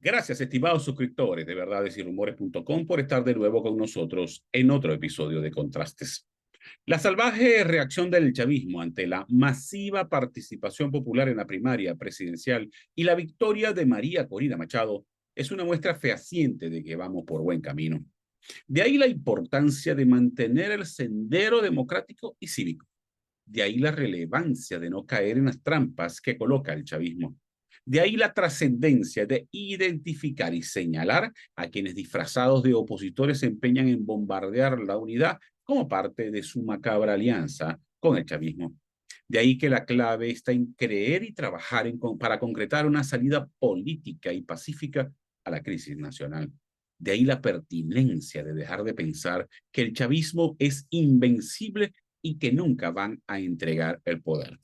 Gracias, estimados suscriptores de verdadesyRumores.com por estar de nuevo con nosotros en otro episodio de Contrastes. La salvaje reacción del chavismo ante la masiva participación popular en la primaria presidencial y la victoria de María Corina Machado es una muestra fehaciente de que vamos por buen camino. De ahí la importancia de mantener el sendero democrático y cívico. De ahí la relevancia de no caer en las trampas que coloca el chavismo. De ahí la trascendencia de identificar y señalar a quienes disfrazados de opositores se empeñan en bombardear la unidad como parte de su macabra alianza con el chavismo. De ahí que la clave está en creer y trabajar para concretar una salida política y pacífica a la crisis nacional. De ahí la pertinencia de dejar de pensar que el chavismo es invencible y que nunca van a entregar el poder.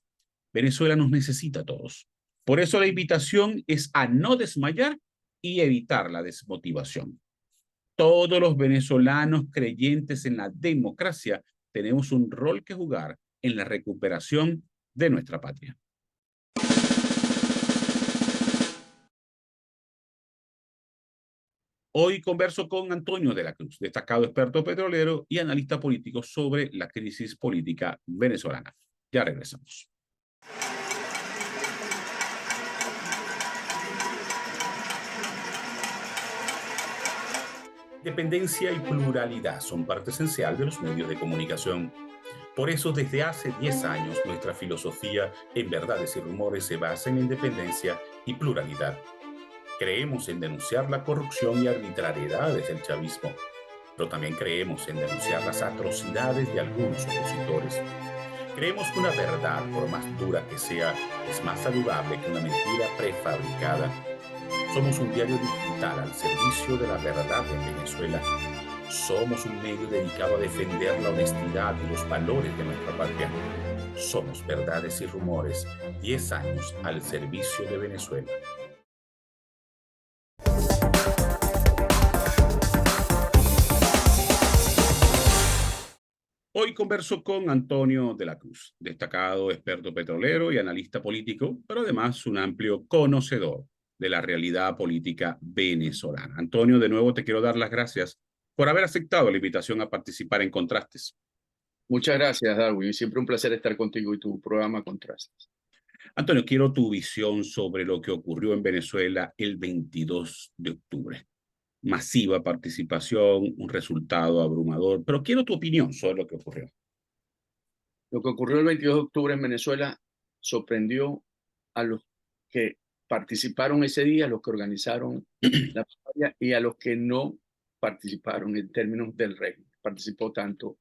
Venezuela nos necesita a todos. Por eso la invitación es a no desmayar y evitar la desmotivación. Todos los venezolanos creyentes en la democracia tenemos un rol que jugar en la recuperación de nuestra patria. Hoy converso con Antonio de la Cruz, destacado experto petrolero y analista político sobre la crisis política venezolana. Ya regresamos. Independencia y pluralidad son parte esencial de los medios de comunicación. Por eso, desde hace 10 años, nuestra filosofía en Verdades y Rumores se basa en independencia y pluralidad. Creemos en denunciar la corrupción y arbitrariedades del chavismo, pero también creemos en denunciar las atrocidades de algunos opositores. Creemos que una verdad, por más dura que sea, es más saludable que una mentira prefabricada. Somos un diario digital al servicio de la verdad en Venezuela. Somos un medio dedicado a defender la honestidad y los valores de nuestra patria. Somos Verdades y Rumores, 10 años al servicio de Venezuela. Hoy converso con Antonio de la Cruz, destacado experto petrolero y analista político, pero además un amplio conocedor de la realidad política venezolana. Antonio, de nuevo te quiero dar las gracias por haber aceptado la invitación a participar en Contrastes. Muchas gracias, Darwin. Siempre un placer estar contigo y tu programa Contrastes. Antonio, quiero tu visión sobre lo que ocurrió en Venezuela el 22 de octubre. Masiva participación, un resultado abrumador, pero quiero tu opinión sobre lo que ocurrió. Lo que ocurrió el 22 de octubre en Venezuela sorprendió a los que participaron ese día, a los que organizaron la batalla y a los que no participaron en términos del régimen. Participó tanto,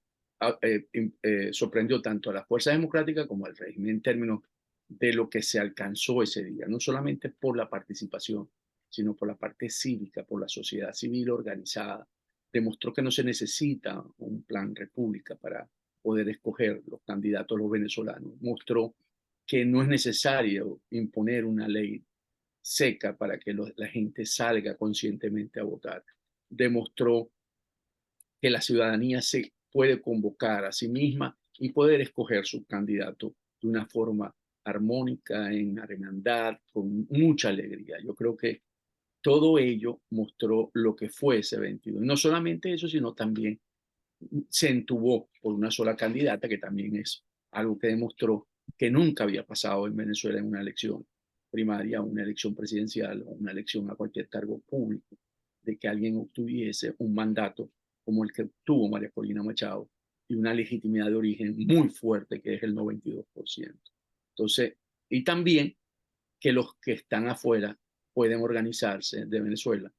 sorprendió tanto a las fuerzas democráticas como al régimen en términos de lo que se alcanzó ese día, no solamente por la participación, sino por la parte cívica, por la sociedad civil organizada. Demostró que no se necesita un plan república para poder escoger los candidatos los venezolanos. Mostró que no es necesario imponer una ley seca para que la gente salga conscientemente a votar. Demostró que la ciudadanía se puede convocar a sí misma y poder escoger su candidato de una forma armónica, en hermandad, con mucha alegría. Yo creo que todo ello mostró lo que fue ese 22. Y no solamente eso, sino también se entubó por una sola candidata, que también es algo que demostró que nunca había pasado en Venezuela en una elección primaria, una elección presidencial o una elección a cualquier cargo público, de que alguien obtuviese un mandato como el que tuvo María Corina Machado y una legitimidad de origen muy fuerte, que es el 92%. Entonces, y también que los que están afuera pueden organizarse de Venezuela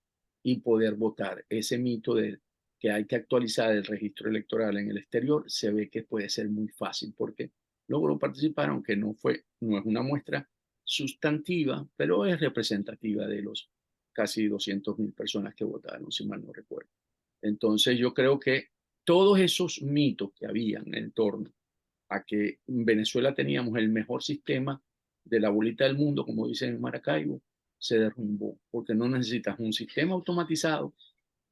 y poder votar. Ese mito de que hay que actualizar el registro electoral en el exterior se ve que puede ser muy fácil porque logró participar, aunque no es una muestra sustantiva, pero es representativa de los casi 200.000 personas que votaron, si mal no recuerdo. Entonces yo creo que todos esos mitos que habían en torno a que en Venezuela teníamos el mejor sistema de la bolita del mundo, como dicen en Maracaibo, se derrumbó, porque no necesitas un sistema automatizado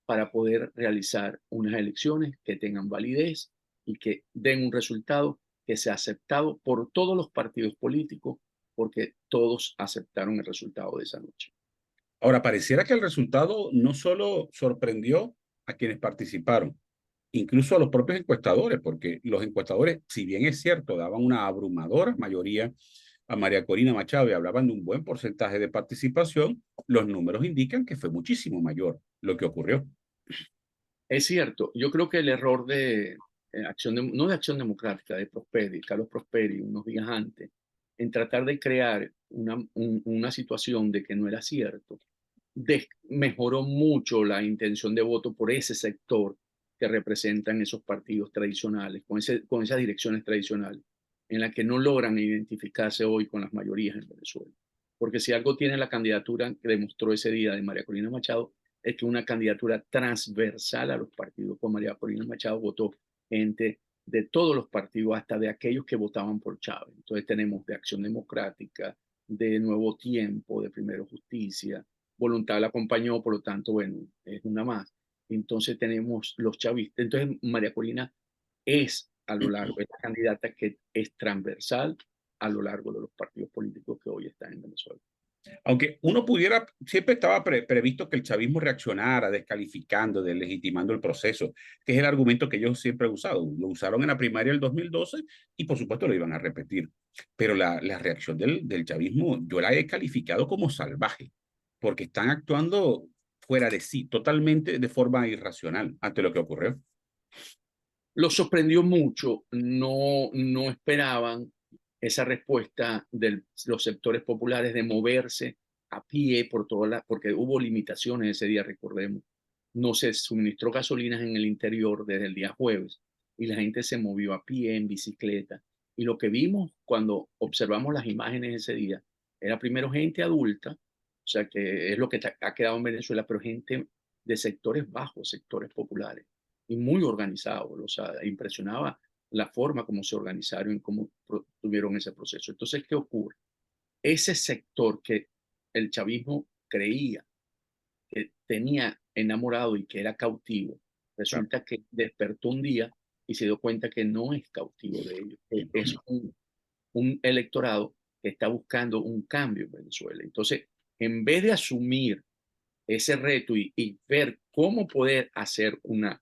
para poder realizar unas elecciones que tengan validez y que den un resultado que sea aceptado por todos los partidos políticos, porque todos aceptaron el resultado de esa noche. Ahora, pareciera que el resultado no solo sorprendió a quienes participaron, incluso a los propios encuestadores, porque los encuestadores, si bien es cierto, daban una abrumadora mayoría a María Corina Machado y hablaban de un buen porcentaje de participación, los números indican que fue muchísimo mayor lo que ocurrió. Es cierto, yo creo que el error de no de Acción Democrática, de Prosperi, Carlos Prosperi, unos días antes, en tratar de crear una situación de que no era cierto, mejoró mucho la intención de voto por ese sector que representan esos partidos tradicionales, con esas direcciones tradicionales, en las que no logran identificarse hoy con las mayorías en Venezuela. Porque si algo tiene la candidatura que demostró ese día de María Corina Machado, es que una candidatura transversal a los partidos. Con María Corina Machado votó gente de todos los partidos, hasta de aquellos que votaban por Chávez. Entonces tenemos de Acción Democrática, de Nuevo Tiempo, de Primero Justicia, Voluntad la acompañó, por lo tanto, bueno, es una más. Entonces tenemos los chavistas. Entonces María Corina es a lo largo, es la candidata que es transversal a lo largo de los partidos políticos que hoy están en Venezuela. Aunque uno pudiera, siempre estaba previsto que el chavismo reaccionara, descalificando, deslegitimando el proceso, que es el argumento que ellos siempre han usado. Lo usaron en la primaria del 2012 y por supuesto lo iban a repetir. Pero la reacción del chavismo yo la he calificado como salvaje, porque están actuando fuera de sí, totalmente de forma irracional ante lo que ocurrió. Los sorprendió mucho, no esperaban esa respuesta de los sectores populares de moverse a pie por porque hubo limitaciones ese día, recordemos. No se suministró gasolinas en el interior desde el día jueves y la gente se movió a pie, en bicicleta. Y lo que vimos cuando observamos las imágenes ese día era primero gente adulta, o sea que es lo que ha quedado en Venezuela, pero gente de sectores bajos, sectores populares y muy organizado, o sea, impresionaba la forma como se organizaron y cómo tuvieron ese proceso. Entonces, ¿qué ocurre? Ese sector que el chavismo creía que tenía enamorado y que era cautivo, Claro. resulta que despertó un día y se dio cuenta que no es cautivo de ellos, es un electorado que está buscando un cambio en Venezuela. Entonces, en vez de asumir ese reto y ver cómo poder hacer una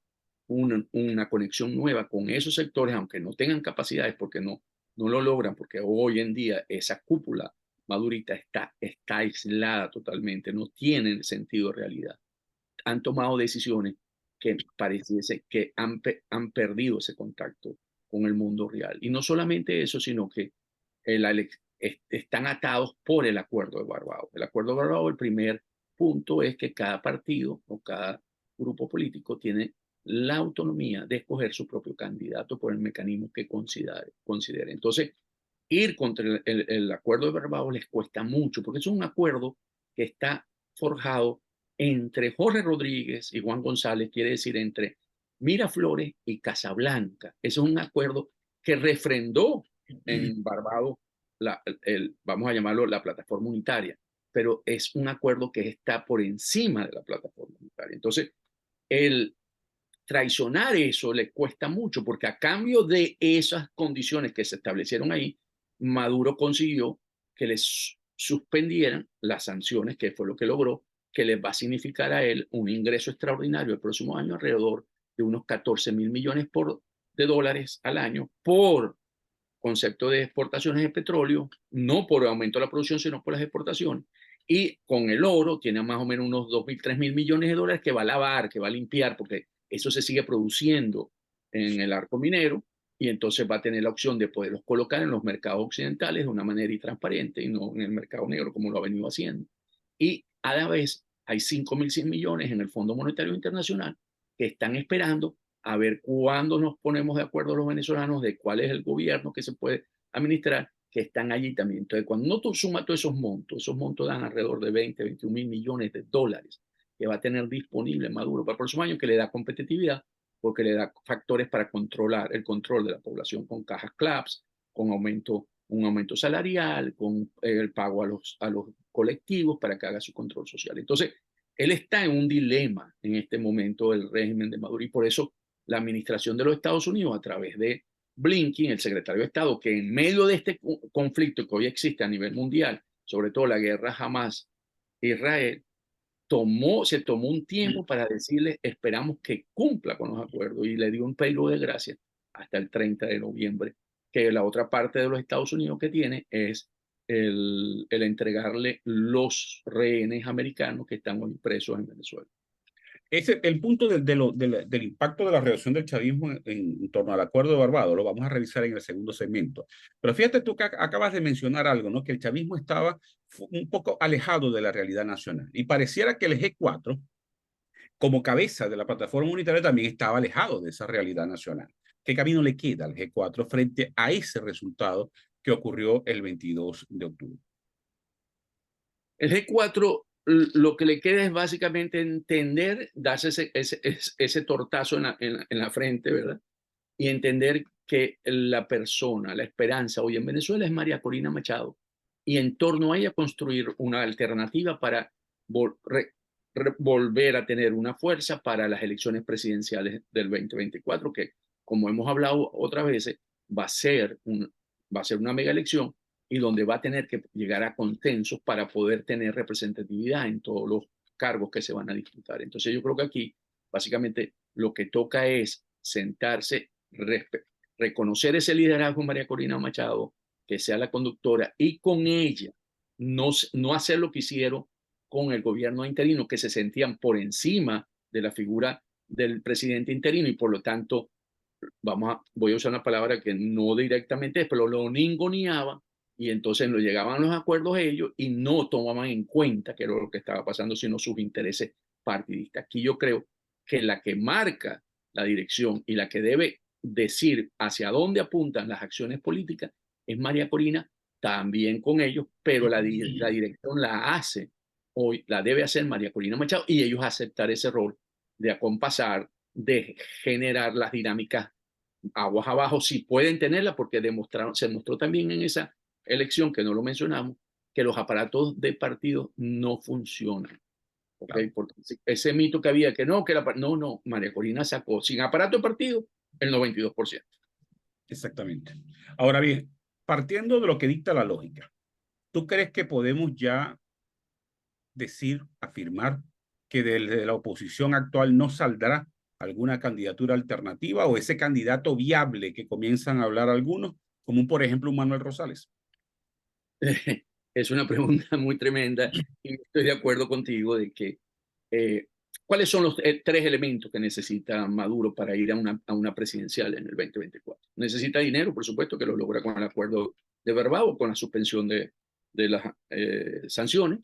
conexión nueva con esos sectores, aunque no tengan capacidades, porque no lo logran, porque hoy en día esa cúpula madurita está aislada totalmente, no tienen sentido de realidad. Han tomado decisiones que pareciese que han perdido ese contacto con el mundo real. Y no solamente eso, sino que están atados por el acuerdo de Barbados. El acuerdo de Barbados, el primer punto es que cada partido o cada grupo político tiene la autonomía de escoger su propio candidato por el mecanismo que considere. Entonces, ir contra el acuerdo de Barbados les cuesta mucho, porque es un acuerdo que está forjado entre Jorge Rodríguez y Juan González, quiere decir entre Miraflores y Casablanca. Ese es un acuerdo que refrendó en Barbados, vamos a llamarlo la plataforma unitaria, pero es un acuerdo que está por encima de la plataforma unitaria. Entonces, el traicionar eso le cuesta mucho, porque a cambio de esas condiciones que se establecieron ahí, Maduro consiguió que les suspendieran las sanciones, que fue lo que logró, que les va a significar a él un ingreso extraordinario el próximo año, alrededor de unos 14.000 millones de dólares al año por concepto de exportaciones de petróleo, no por aumento de la producción, sino por las exportaciones. Y con el oro tiene más o menos unos 2.000, 3.000 millones de dólares que va a lavar, que va a limpiar, porque eso se sigue produciendo en el arco minero y entonces va a tener la opción de poderlos colocar en los mercados occidentales de una manera intransparente y no en el mercado negro como lo ha venido haciendo. Y a la vez hay 5.100 millones en el Fondo Monetario Internacional que están esperando a ver cuándo nos ponemos de acuerdo los venezolanos de cuál es el gobierno que se puede administrar, que están allí también. Entonces, cuando no tú sumas todos esos montos dan alrededor de 20, 21.000 millones de dólares que va a tener disponible Maduro para el próximo año, que le da competitividad, porque le da factores para controlar el control de la población con cajas CLAPS, con un aumento salarial, con el pago a los colectivos para que haga su control social. Entonces, él está en un dilema en este momento del régimen de Maduro y por eso la administración de los Estados Unidos a través de Blinken, el secretario de Estado, que en medio de este conflicto que hoy existe a nivel mundial, sobre todo la guerra Hamas-Israel, se tomó un tiempo para decirle, esperamos que cumpla con los acuerdos, y le dio un periodo de gracia hasta el 30 de noviembre, que la otra parte de los Estados Unidos que tiene es el entregarle los rehenes americanos que están hoy presos en Venezuela. El punto del impacto de la reacción del chavismo en torno al acuerdo de Barbados lo vamos a revisar en el segundo segmento. Pero fíjate tú que acabas de mencionar algo, ¿no? Que el chavismo estaba un poco alejado de la realidad nacional. Y pareciera que el G4, como cabeza de la plataforma unitaria, también estaba alejado de esa realidad nacional. ¿Qué camino le queda al G4 frente a ese resultado que ocurrió el 22 de octubre? El G4 lo que le queda es básicamente entender, darse ese tortazo en la frente, ¿verdad? Y entender que la persona, la esperanza hoy en Venezuela es María Corina Machado, y en torno a ella construir una alternativa para volver a tener una fuerza para las elecciones presidenciales del 2024, que, como hemos hablado otras veces, va a ser, va a ser una mega elección, y donde va a tener que llegar a consensos para poder tener representatividad en todos los cargos que se van a disputar. Entonces yo creo que aquí básicamente lo que toca es sentarse, reconocer ese liderazgo de María Corina Machado, que sea la conductora, y con ella no hacer lo que hicieron con el gobierno interino, que se sentían por encima de la figura del presidente interino, y por lo tanto, voy a usar una palabra que no directamente es, pero lo ninguneaban, y entonces no llegaban a los acuerdos ellos y no tomaban en cuenta que era lo que estaba pasando, sino sus intereses partidistas. Aquí yo creo que la que marca la dirección y la que debe decir hacia dónde apuntan las acciones políticas es María Corina, también con ellos, pero la dirección la hace hoy, la debe hacer María Corina Machado, y ellos aceptar ese rol de acompasar, de generar las dinámicas aguas abajo, si pueden tenerla, porque se mostró también en esa elección, que no lo mencionamos, que los aparatos de partido no funcionan. ¿Okay? Porque ese mito que había, que no, no, María Corina sacó sin aparato de partido el 92%. Exactamente. Ahora bien, partiendo de lo que dicta la lógica, ¿tú crees que podemos ya decir, afirmar que de la oposición actual no saldrá alguna candidatura alternativa o ese candidato viable que comienzan a hablar algunos, como por ejemplo un Manuel Rosales? Es una pregunta muy tremenda, y estoy de acuerdo contigo de que ¿cuáles son los tres elementos que necesita Maduro para ir a una presidencial en el 2024? Necesita dinero, por supuesto, que lo logra con el acuerdo de Barbados, con la suspensión de las sanciones.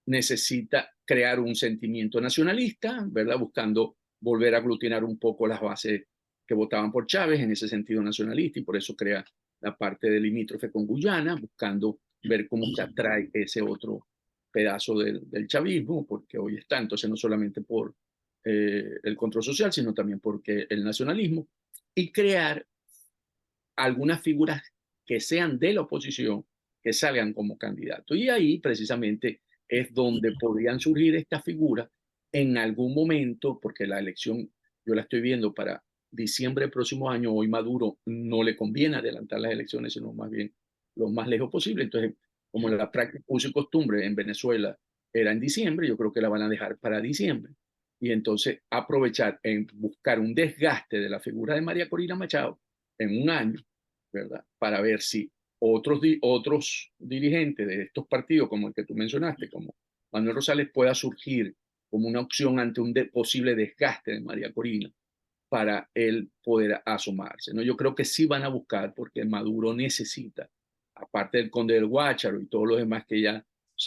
Necesita crear un sentimiento nacionalista, ¿verdad? Buscando volver a aglutinar un poco las bases que votaban por Chávez en ese sentido nacionalista, y por eso crea la parte del limítrofe con Guyana, buscando ver cómo se atrae ese otro pedazo del chavismo, porque hoy está, entonces no solamente por el control social, sino también porque el nacionalismo, y crear algunas figuras que sean de la oposición, que salgan como candidatos. Y ahí precisamente es donde podrían surgir estas figuras en algún momento, porque la elección yo la estoy viendo para diciembre del próximo año. Hoy Maduro no le conviene adelantar las elecciones, sino más bien lo más lejos posible. Entonces, como la práctica, uso y costumbre en Venezuela era en diciembre, yo creo que la van a dejar para diciembre. Y entonces aprovechar en buscar un desgaste de la figura de María Corina Machado en un año, ¿verdad? Para ver si otros dirigentes de estos partidos, como el que tú mencionaste, como Manuel Rosales, pueda surgir como una opción ante un posible desgaste de María Corina, para él poder asomarse, ¿no? Yo creo que sí van a buscar, porque Maduro necesita, aparte del Conde del Guácharo y todos los demás que ya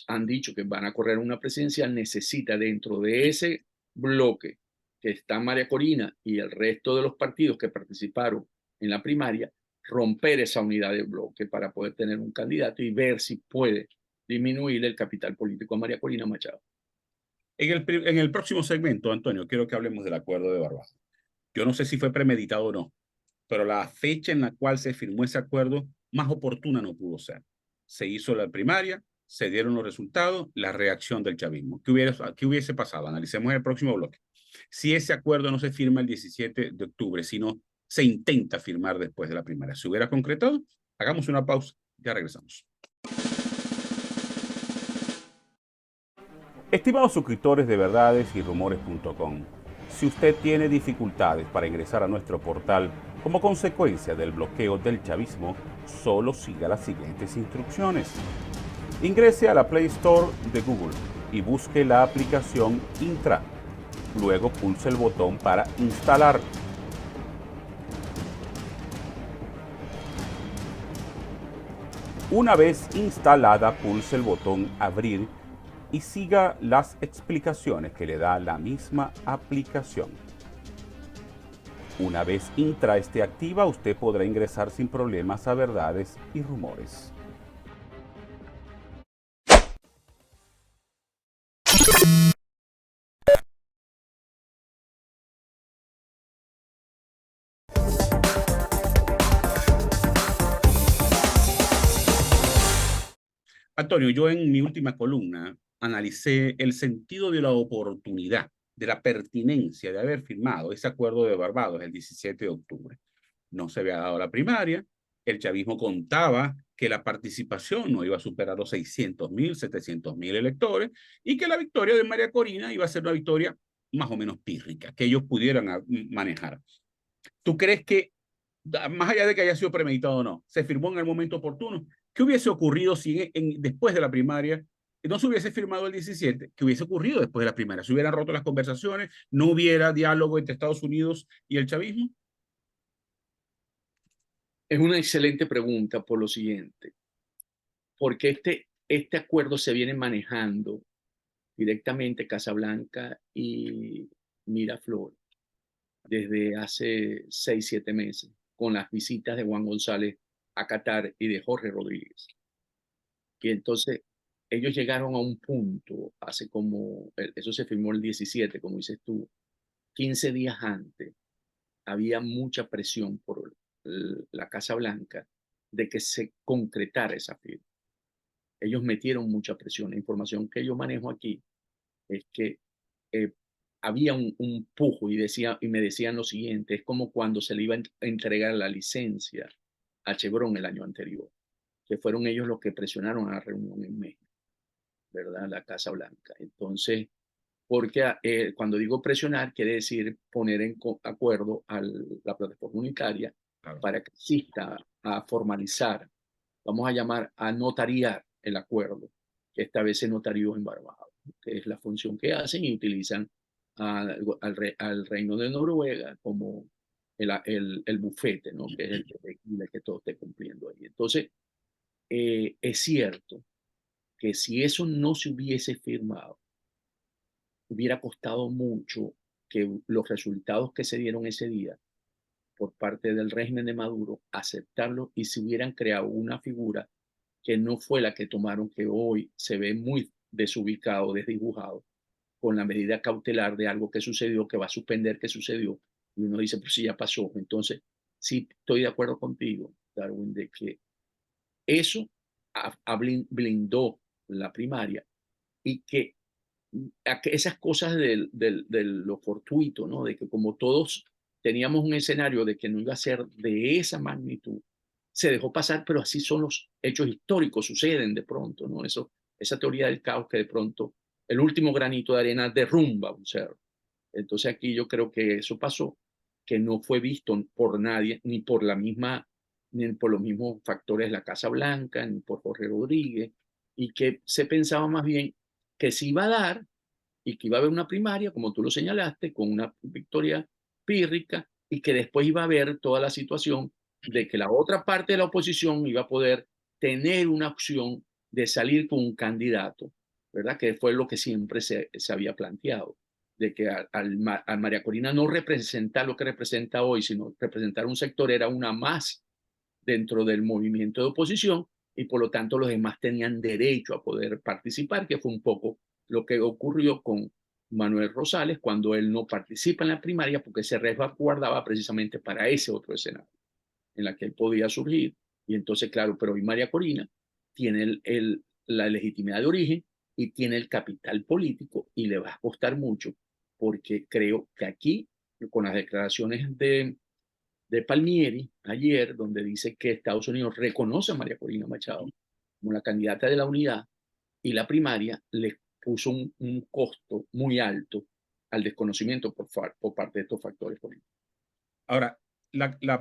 han dicho que van a correr una presidencial, necesita dentro de ese bloque que está María Corina y el resto de los partidos que participaron en la primaria, romper esa unidad de bloque para poder tener un candidato y ver si puede disminuir el capital político a María Corina Machado. En el próximo segmento, Antonio, quiero que hablemos del acuerdo de Barbados. Yo no sé si fue premeditado o no, pero la fecha en la cual se firmó ese acuerdo más oportuna no pudo ser. Se hizo la primaria, se dieron los resultados, la reacción del chavismo. ¿Qué hubiese pasado? Analicemos en el próximo bloque. Si ese acuerdo no se firma el 17 de octubre, sino se intenta firmar después de la primaria, ¿se hubiera concretado? Hagamos una pausa, ya regresamos. Estimados suscriptores de verdadesyrumores.com, si usted tiene dificultades para ingresar a nuestro portal como consecuencia del bloqueo del chavismo, solo siga las siguientes instrucciones. Ingrese a la Play Store de Google y busque la aplicación Intra. Luego pulse el botón para instalar. Una vez instalada, pulse el botón Abrir y siga las explicaciones que le da la misma aplicación. Una vez Intra esté activa, usted podrá ingresar sin problemas a Verdades y Rumores. Antonio, yo en mi última columna analicé el sentido de la oportunidad, de la pertinencia de haber firmado ese acuerdo de Barbados el 17 de octubre. No se había dado la primaria, el chavismo contaba que la participación no iba a superar los 600.000, 700.000 electores y que la victoria de María Corina iba a ser una victoria más o menos pírrica, que ellos pudieran manejar. ¿Tú crees que, más allá de que haya sido premeditado o no, se firmó en el momento oportuno? ¿Qué hubiese ocurrido si después de la primaria no se hubiese firmado el 17? ¿Qué hubiese ocurrido después de la primaria? ¿Se hubieran roto las conversaciones? ¿No hubiera diálogo entre Estados Unidos y el chavismo? Es una excelente pregunta por lo siguiente, porque este acuerdo se viene manejando directamente Casablanca y Miraflores desde hace 6, 7 meses, con las visitas de Juan González a Qatar y de Jorge Rodríguez. Y entonces ellos llegaron a un punto, eso se firmó el 17, como dices tú, 15 días antes, había mucha presión por la Casa Blanca de que se concretara esa firma. Ellos metieron mucha presión. La información que yo manejo aquí es que eh, había un pujo y me decían lo siguiente, es como cuando se le iba a entregar la licencia a Chevron el año anterior, que fueron ellos los que presionaron a la reunión en México, ¿verdad? La Casa Blanca. Entonces, porque cuando digo presionar, quiere decir poner en acuerdo a la plataforma unitaria Claro. para que exista a formalizar, vamos a llamar a notariar el acuerdo, que esta vez se notarió en Barbados, que es la función que hacen y utilizan al Reino de Noruega como el bufete, ¿no? Que es el que todo esté cumpliendo ahí. Entonces, es cierto que si eso no se hubiese firmado, hubiera costado mucho que los resultados que se dieron ese día por parte del régimen de Maduro, aceptarlo y se hubieran creado una figura que no fue la que tomaron, que hoy se ve muy desubicado, desdibujado, con la medida cautelar de algo que sucedió, que va a suspender que sucedió, y uno dice, pues sí, ya pasó. Entonces, sí estoy de acuerdo contigo, Darwin, de que eso blindó la primaria y que esas cosas de lo fortuito, ¿no? De que como todos teníamos un escenario de que no iba a ser de esa magnitud, se dejó pasar, pero así son los hechos históricos, suceden de pronto, ¿no? Esa teoría del caos que de pronto el último granito de arena derrumba un cerro. Entonces aquí yo creo que eso pasó, que no fue visto por nadie, ni por los mismos factores de la Casa Blanca, ni por Jorge Rodríguez, y que se pensaba más bien que se iba a dar y que iba a haber una primaria, como tú lo señalaste, con una victoria pírrica y que después iba a haber toda la situación de que la otra parte de la oposición iba a poder tener una opción de salir con un candidato, ¿verdad? Que fue lo que siempre se había planteado, de que a María Corina no representar lo que representa hoy, sino representar un sector era una más dentro del movimiento de oposición y por lo tanto los demás tenían derecho a poder participar, que fue un poco lo que ocurrió con Manuel Rosales cuando él no participa en la primaria porque se resguardaba precisamente para ese otro escenario en la que él podía surgir. Y entonces, claro, pero hoy María Corina tiene la legitimidad de origen y tiene el capital político y le va a costar mucho porque creo que aquí, con las declaraciones de Palmieri ayer, donde dice que Estados Unidos reconoce a María Corina Machado como la candidata de la unidad y la primaria, puso un costo muy alto al desconocimiento por parte de estos factores políticos. Ahora,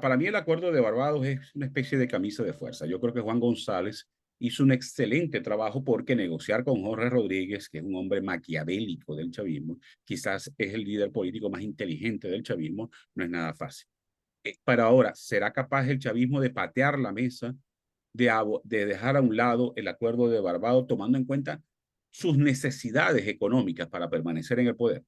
para mí el acuerdo de Barbados es una especie de camisa de fuerza. Yo creo que Juan González hizo un excelente trabajo porque negociar con Jorge Rodríguez, que es un hombre maquiavélico del chavismo, quizás es el líder político más inteligente del chavismo, no es nada fácil. Para ahora, ¿será capaz el chavismo de patear la mesa, de dejar a un lado el acuerdo de Barbados, tomando en cuenta sus necesidades económicas para permanecer en el poder?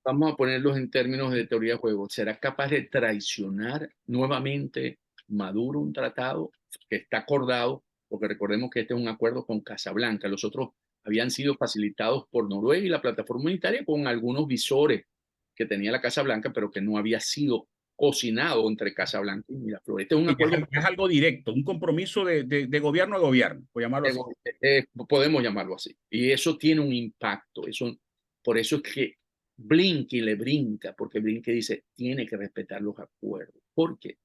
Vamos a ponerlos en términos de teoría de juego. ¿Será capaz de traicionar nuevamente Maduro un tratado que está acordado? Porque recordemos que este es un acuerdo con Casablanca. Los otros habían sido facilitados por Noruega y la plataforma unitaria con algunos visores que tenía la Casa Blanca, pero que no había sido cocinado entre Casablanca y Miraflores. Este es un acuerdo, Es algo directo, un compromiso de gobierno a gobierno, por llamarlo así. podemos llamarlo así. Y eso tiene un impacto. Por eso es que Blinken le brinca, porque Blinken dice, tiene que respetar los acuerdos. ¿Por qué?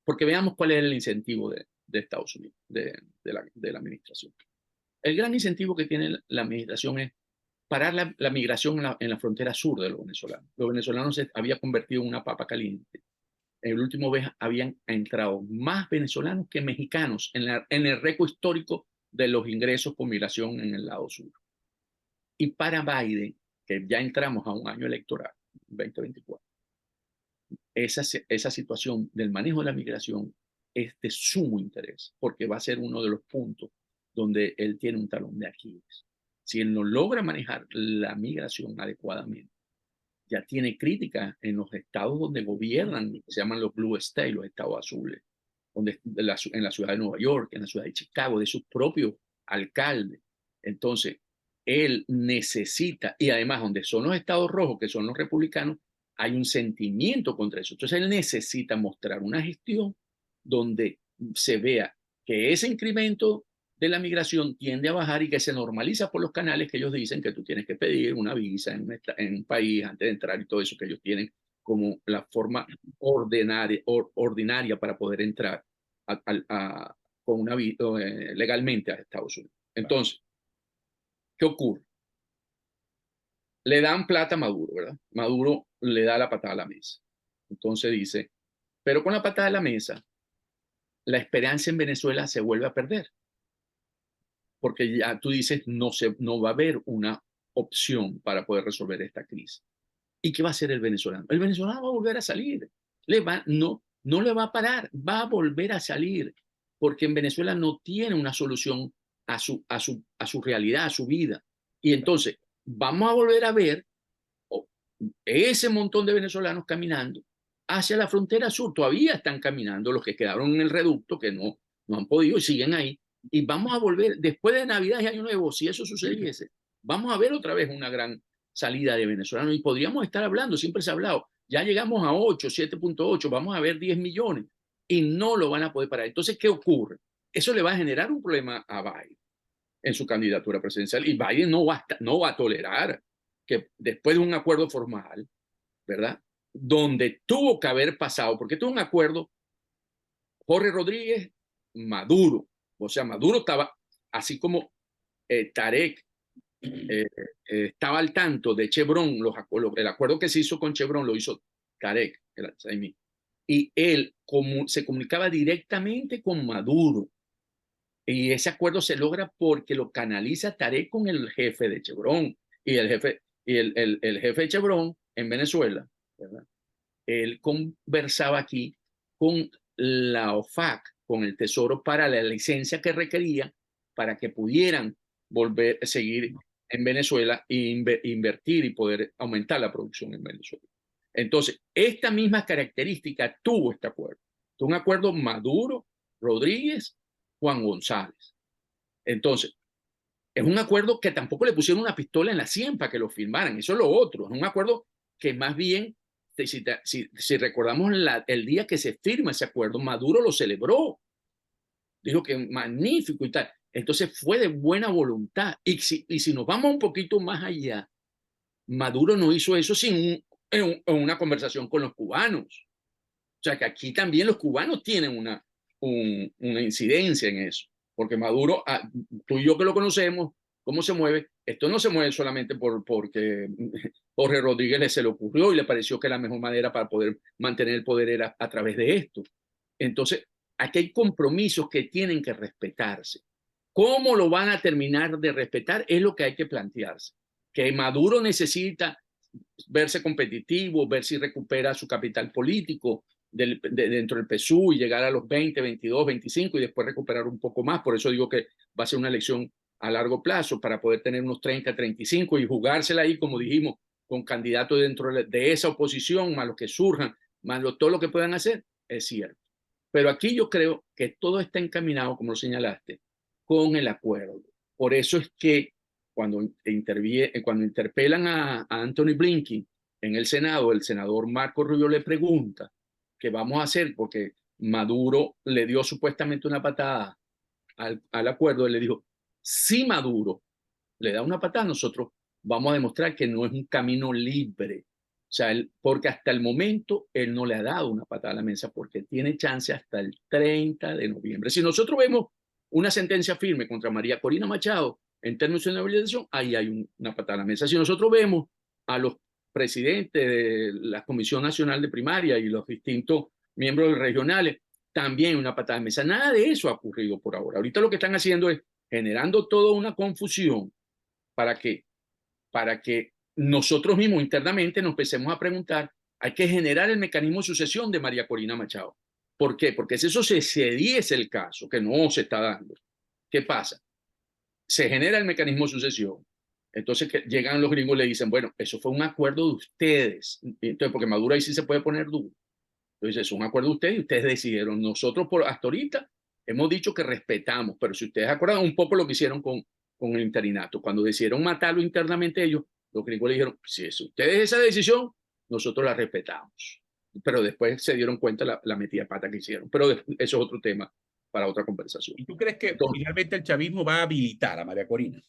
Porque veamos cuál es el incentivo de Estados Unidos, de la administración. El gran incentivo que tiene la administración es parar la migración en la frontera sur de los venezolanos. Los venezolanos se habían convertido en una papa caliente. En el último vez habían entrado más venezolanos que mexicanos en el récord histórico de los ingresos por migración en el lado sur. Y para Biden, que ya entramos a un año electoral, 2024, esa situación del manejo de la migración es de sumo interés, porque va a ser uno de los puntos donde él tiene un talón de Aquiles. Si él no logra manejar la migración adecuadamente, ya tiene críticas en los estados donde gobiernan, que se llaman los Blue States, los estados azules, en la ciudad de Nueva York, en la ciudad de Chicago, de sus propios alcaldes. Entonces, él necesita, y además donde son los estados rojos, que son los republicanos, hay un sentimiento contra eso. Entonces, él necesita mostrar una gestión donde se vea que ese incremento de la migración tiende a bajar y que se normaliza por los canales que ellos dicen que tú tienes que pedir una visa en un país antes de entrar y todo eso que ellos tienen como la forma ordinaria para poder entrar con una legalmente a Estados Unidos. Entonces, ¿qué ocurre? Le dan plata a Maduro, ¿verdad? Maduro le da la patada a la mesa. Entonces dice, pero con la patada a la mesa, la esperanza en Venezuela se vuelve a perder. Porque ya tú dices, no va a haber una opción para poder resolver esta crisis. ¿Y qué va a hacer el venezolano? El venezolano va a volver a salir. No le va a parar, va a volver a salir, porque en Venezuela no tiene una solución a su realidad, a su vida. Y entonces vamos a volver a ver ese montón de venezolanos caminando hacia la frontera sur. Todavía están caminando los que quedaron en el reducto, que no han podido y siguen ahí. Y vamos a volver, después de Navidad y Año Nuevo, si eso sucediese, vamos a ver otra vez una gran salida de venezolanos y podríamos estar hablando, siempre se ha hablado, ya llegamos a 8, 7.8, vamos a ver 10 millones y no lo van a poder parar. Entonces, ¿qué ocurre? Eso le va a generar un problema a Biden en su candidatura presidencial y Biden no va a tolerar que después de un acuerdo formal, ¿verdad? Donde tuvo que haber pasado, porque tuvo un acuerdo Jorge Rodríguez, Maduro, o sea, Maduro estaba, así como Tarek estaba al tanto de Chevron, el acuerdo que se hizo con Chevron lo hizo Tarek, y él se comunicaba directamente con Maduro. Y ese acuerdo se logra porque lo canaliza Tarek con el jefe de Chevron. Y el jefe, el jefe de Chevron en Venezuela, ¿verdad? Él conversaba aquí con la OFAC, con el Tesoro, para la licencia que requería para que pudieran volver a seguir en Venezuela e invertir y poder aumentar la producción en Venezuela. Entonces, esta misma característica tuvo este acuerdo. Un acuerdo Maduro, Rodríguez, Juan González. Entonces, es un acuerdo que tampoco le pusieron una pistola en la sien para que lo firmaran. Eso es lo otro. Es un acuerdo que más bien, si recordamos el día que se firma ese acuerdo, Maduro lo celebró. Dijo que magnífico y tal. Entonces fue de buena voluntad. Y si nos vamos un poquito más allá, Maduro no hizo eso en una conversación con los cubanos. O sea que aquí también los cubanos tienen una incidencia en eso. porque Maduro, tú y yo que lo conocemos, cómo se mueve, esto no se mueve solamente porque Jorge Rodríguez se le ocurrió y le pareció que la mejor manera para poder mantener el poder era a través de esto. Entonces, aquí hay compromisos que tienen que respetarse. ¿Cómo lo van a terminar de respetar? Es lo que hay que plantearse. Que Maduro necesita verse competitivo, ver si recupera su capital político dentro del PSUV y llegar a los 20, 22, 25 y después recuperar un poco más. Por eso digo que va a ser una elección a largo plazo para poder tener unos 30, 35 y jugársela ahí, como dijimos, con candidatos dentro de esa oposición, más los que surjan, más todo lo que puedan hacer, es cierto. Pero aquí yo creo que todo está encaminado, como lo señalaste, con el acuerdo. Por eso es que cuando interpelan a Anthony Blinken en el Senado, el senador Marco Rubio le pregunta qué vamos a hacer, porque Maduro le dio supuestamente una patada al acuerdo, y le dijo, si Maduro le da una patada, nosotros vamos a demostrar que no es un camino libre. O sea, porque hasta el momento él no le ha dado una patada a la mesa porque tiene chance hasta el 30 de noviembre. Si nosotros vemos una sentencia firme contra María Corina Machado en términos de inhabilitación, ahí hay una patada a la mesa. Si nosotros vemos a los presidentes de la Comisión Nacional de Primaria y los distintos miembros regionales, también una patada a la mesa. Nada de eso ha ocurrido por ahora. Ahorita lo que están haciendo es generando toda una confusión. ¿Para qué? Para que nosotros mismos internamente nos empecemos a preguntar, hay que generar el mecanismo de sucesión de María Corina Machado. ¿Por qué? Porque si eso se diese el caso, que no se está dando, ¿qué pasa? Se genera el mecanismo de sucesión. Entonces llegan los gringos y le dicen, bueno, eso fue un acuerdo de ustedes. Entonces, porque Maduro ahí sí se puede poner duro. Entonces, es un acuerdo de ustedes y ustedes decidieron. Nosotros, hasta ahorita, hemos dicho que respetamos, pero si ustedes acuerdan un poco lo que hicieron con el interinato, cuando decidieron matarlo internamente ellos, los gringos le dijeron, si es ustedes esa decisión, nosotros la respetamos. Pero después se dieron cuenta la metida de pata que hicieron. Pero eso es otro tema para otra conversación. ¿Y tú crees que Entonces, finalmente el chavismo va a habilitar a María Corina?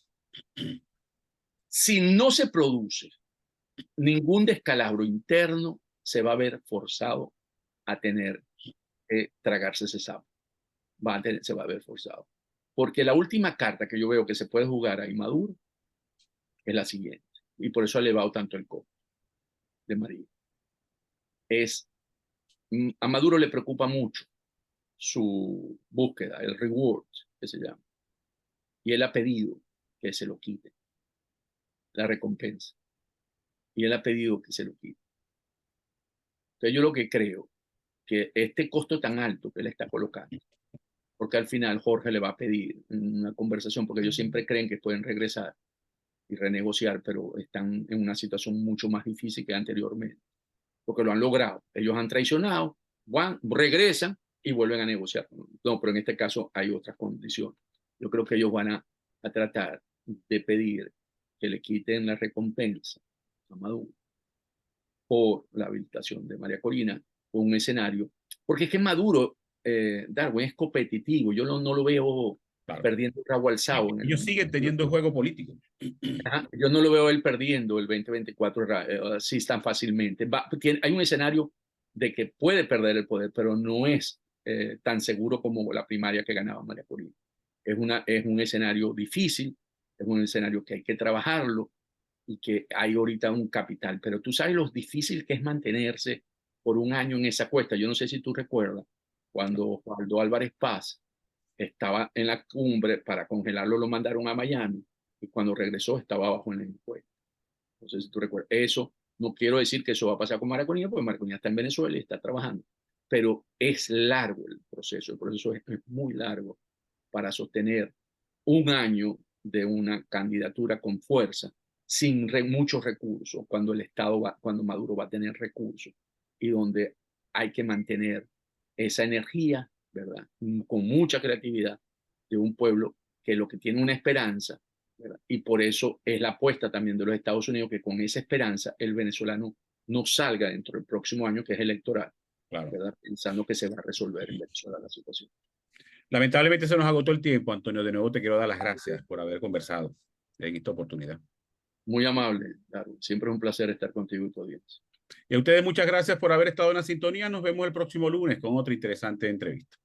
si no se produce ningún descalabro interno, se va a ver forzado a tener que tragarse ese sapo. Se va a ver forzado. Porque la última carta que yo veo que se puede jugar a Maduro es la siguiente, y por eso ha elevado tanto el costo de María. A Maduro le preocupa mucho su búsqueda, el reward que se llama, y él ha pedido que se lo quite, la recompensa, y él ha pedido que se lo quite. Entonces yo lo que creo, que este costo tan alto que él está colocando, porque al final Jorge le va a pedir una conversación, porque ellos siempre creen que pueden regresar y renegociar, pero están en una situación mucho más difícil que anteriormente, porque lo han logrado. Ellos han traicionado, regresan y vuelven a negociar. No, pero en este caso hay otras condiciones. Yo creo que ellos van a tratar de pedir que le quiten la recompensa a Maduro por la habilitación de María Corina con un escenario, porque es que Maduro, Darwin, es competitivo, yo no lo veo Claro. perdiendo rabo alzado. Ellos siguen teniendo juego político. Yo no lo veo él perdiendo el 2024 así tan fácilmente. Hay un escenario de que puede perder el poder, pero no es tan seguro como la primaria que ganaba María Corina. Es un escenario difícil, es un escenario que hay que trabajarlo y que hay ahorita un capital. Pero tú sabes lo difícil que es mantenerse por un año en esa cuesta. Yo no sé si tú recuerdas cuando Waldo Álvarez Paz estaba en la cumbre, para congelarlo lo mandaron a Miami y cuando regresó estaba abajo en la encuesta. Entonces, si tú recuerdas, eso no quiero decir que eso va a pasar con Maraconía, porque Maraconía está en Venezuela y está trabajando, pero es largo el proceso es muy largo para sostener un año de una candidatura con fuerza, sin muchos recursos, cuando el Estado cuando Maduro va a tener recursos y donde hay que mantener esa energía, ¿verdad? Con mucha creatividad de un pueblo que lo que tiene una esperanza, ¿verdad? Y por eso es la apuesta también de los Estados Unidos que con esa esperanza el venezolano no salga dentro del próximo año que es electoral, Claro. ¿verdad? Pensando que se va a resolver en Venezuela la situación. Lamentablemente se nos agotó el tiempo, Antonio. De nuevo te quiero dar las gracias por haber conversado en esta oportunidad. Muy amable, claro. Siempre es un placer estar contigo y tu audiencia. Y a ustedes muchas gracias por haber estado en la sintonía. Nos vemos el próximo lunes con otra interesante entrevista.